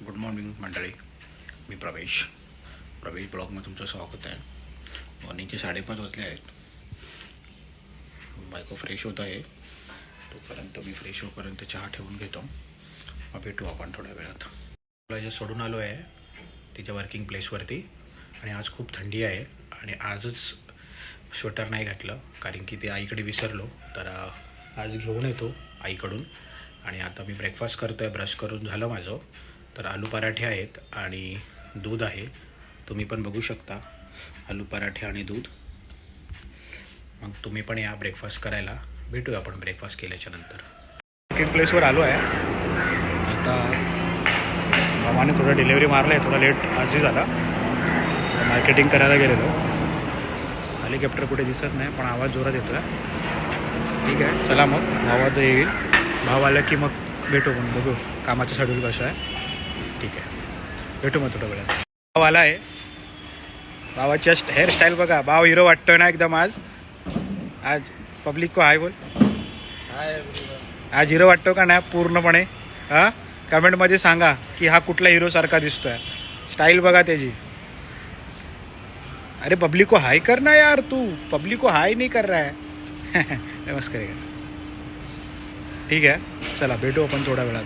Good morning मंडळी. मी प्रवेश ब्लॉगमध्ये तुमचं स्वागत आहे. मॉर्निंगचे 5:30 वाजले आहेत. बायको फ्रेश होत आहे, तोपर्यंत मी फ्रेश होईपर्यंत चहा ठेवून घेतो. मग भेटू आपण थोड्या वेळात. मला जे सोडून आलो आहे तिच्या वर्किंग प्लेसवरती, आणि आज खूप थंडी आहे आणि आजच स्वेटर नाही घातलं कारण की ते आईकडे विसरलो, तर आज घेऊन येतो आईकडून. आणि आता मी ब्रेकफास्ट करतो आहे. ब्रश करून झालं माझं. तर आलू पराठे आहेत आणि दूध आहे, तुम्ही पण बघू शकता. आलू पराठे आणि दूध. मग तुम्ही पण या ब्रेकफास्ट करायला. भेटूया आपण ब्रेकफास्ट केल्याच्या नंतर. वर्किंग प्लेसवर आलो आहे आता. मामाने थोडं डिलेवरी मारलं आहे, थोडा लेट आजही झाला. मार्केटिंग करायला गेलेलो. हेलिकॉप्टर कुठे दिसत नाही पण आवाज जोरात येतो आहे. ठीक आहे, चला मग भावा तर येईल. भाव आला की मग भेटू, पण बघू कामाचं शेड्यूल कसं आहे. ठीक आहे, भेटू मग थोड्या वेळात. भाव आला आहे. भावाची हेअरस्टाईल बघा. भाव हिरो वाटतोय ना एकदम आज पब्लिक को हाय बोल. आज हिरो वाटतो का नाही पूर्णपणे? हां, कमेंटमध्ये सांगा की हा कुठला हिरोसारखा दिसतोय. स्टाईल बघा त्याची. अरे पब्लिक को हाय करना यार, तू पब्लिक को हाय नहीं कर रहा है. नमस्कार. ठीक आहे, चला भेटू आपण थोड्या वेळात.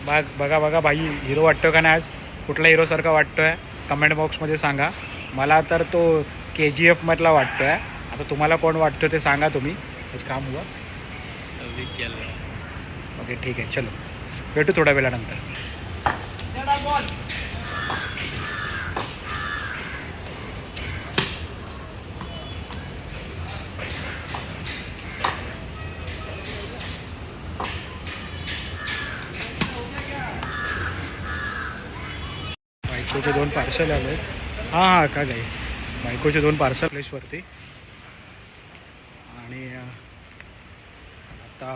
मग बघा भाई, हिरो वाटतो का नाही आज? कुठला हिरोसारखा वाटतो आहे कमेंट बॉक्समध्ये सांगा. मला तर तो KGF मधला वाटतो आहे. आता तुम्हाला कोण वाटतो ते सांगा तुम्ही. आज काम हुआ ओके, ठीक आहे, चलो भेटू थोड्या वेळानंतर. बायकोचे 2 पार्सल आले. हां का जाई. बायकोचे 2 पार्सल प्लेसवरती. आणि आता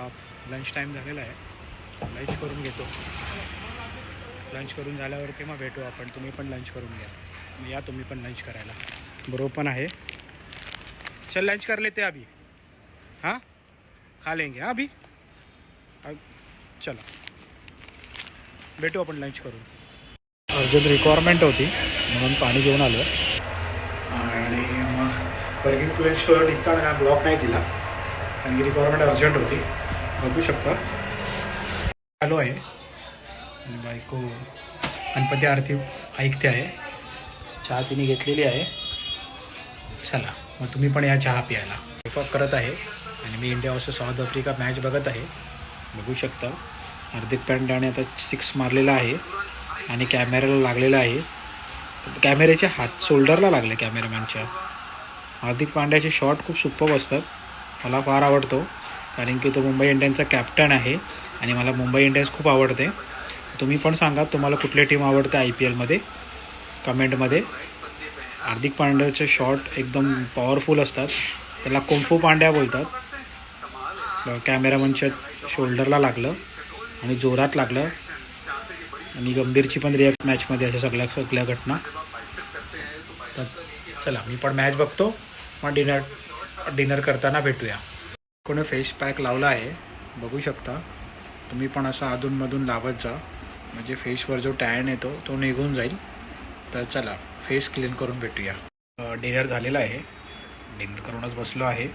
लंच टाईम झालेला आहे. लंच करून घेतो. लंच करून झाल्यावरती मग भेटू आपण. तुम्ही पण लंच करून घ्या. या तुम्ही पण लंच करायला. ब्रो पण आहे. चल लंच कर लेते अभी. हाँ खा लेंगे अभी. चलो भेटू आपण लंच करून. अर्जंट रिक्वायरमेंट होती म्हणून पाणी घेऊन आलो. आणि मग वर्किंग प्लेसवर निघताना ब्लॉक नाही दिला कारण की रिक्वायरमेंट अर्जंट होती. बघू शकता आलो आहे. आणि बायको गणपती आरती ऐकते आहे. चहा तिने घेतलेली आहे. चला मग तुम्ही पण या चहा प्यायला. स्वयंपाक करत आहे आणि मी India versus South Africa match बघत आहे. बघू शकता हार्दिक पांड्याने आता 6 मारलेला आहे आणि कॅमेऱ्याला लागलेला आहे. कॅमेऱ्याच्या शोल्डरला लागले कॅमेरामॅनच्या. हार्दिक पांड्याचे शॉट खूप सुपर असतात. मला फार आवडतो कारण की तो मुंबई इंडियन्सचा कॅप्टन आहे आणि मला मुंबई इंडियन्स खूप आवडते. तुम्ही पण सांगा तुम्हाला कुठली टीम आवडते IPL मध्ये कमेंटमध्ये. हार्दिक पांड्याचे शॉट एकदम पॉवरफुल असतात. त्याला कुंफू पांड्या बोलतात. कॅमेरामॅनच्या शोल्डरला लागलं आणि जोरात लागलं. आणि गंभीरची पण रिॲक्ट मॅचमध्ये अशा सगळ्या घटना. तर चला मी पण मॅच बघतो. मग डिनर करताना भेटूया. कोणी फेस पॅक लावला आहे बघू शकता. तुम्ही पण असं अधूनमधून लावत जा म्हणजे फेसवर जो टॅन येतो तो निघून जाईल. तर चला फेस क्लीन करून भेटूया. डिनर झालेला आहे. डिनर करूनच बसलो आहे.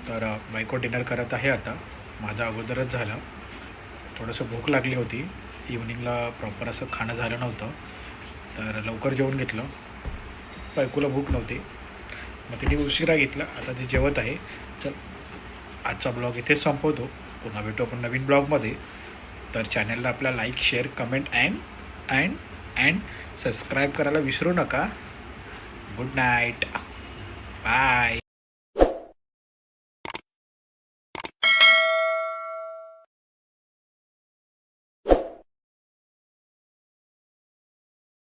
तर बायको डिनर करत आहे आता. माझा अगोदरच झालं. थोडंसं भूक लागली होती. इव्हनिंगला प्रॉपर असं खाणं झालं नव्हतं तर लवकर जेवून घेतलं. बायकोला भूक नव्हती मग तिने उशिरा घेतला. आता ती जेवत आहे. चल आजचा ब्लॉग इथेच संपवतो. पुन्हा भेटू आपण नवीन ब्लॉगमध्ये. तर चॅनलला आपला like share comment and subscribe करायला विसरू नका. Good night. बाय.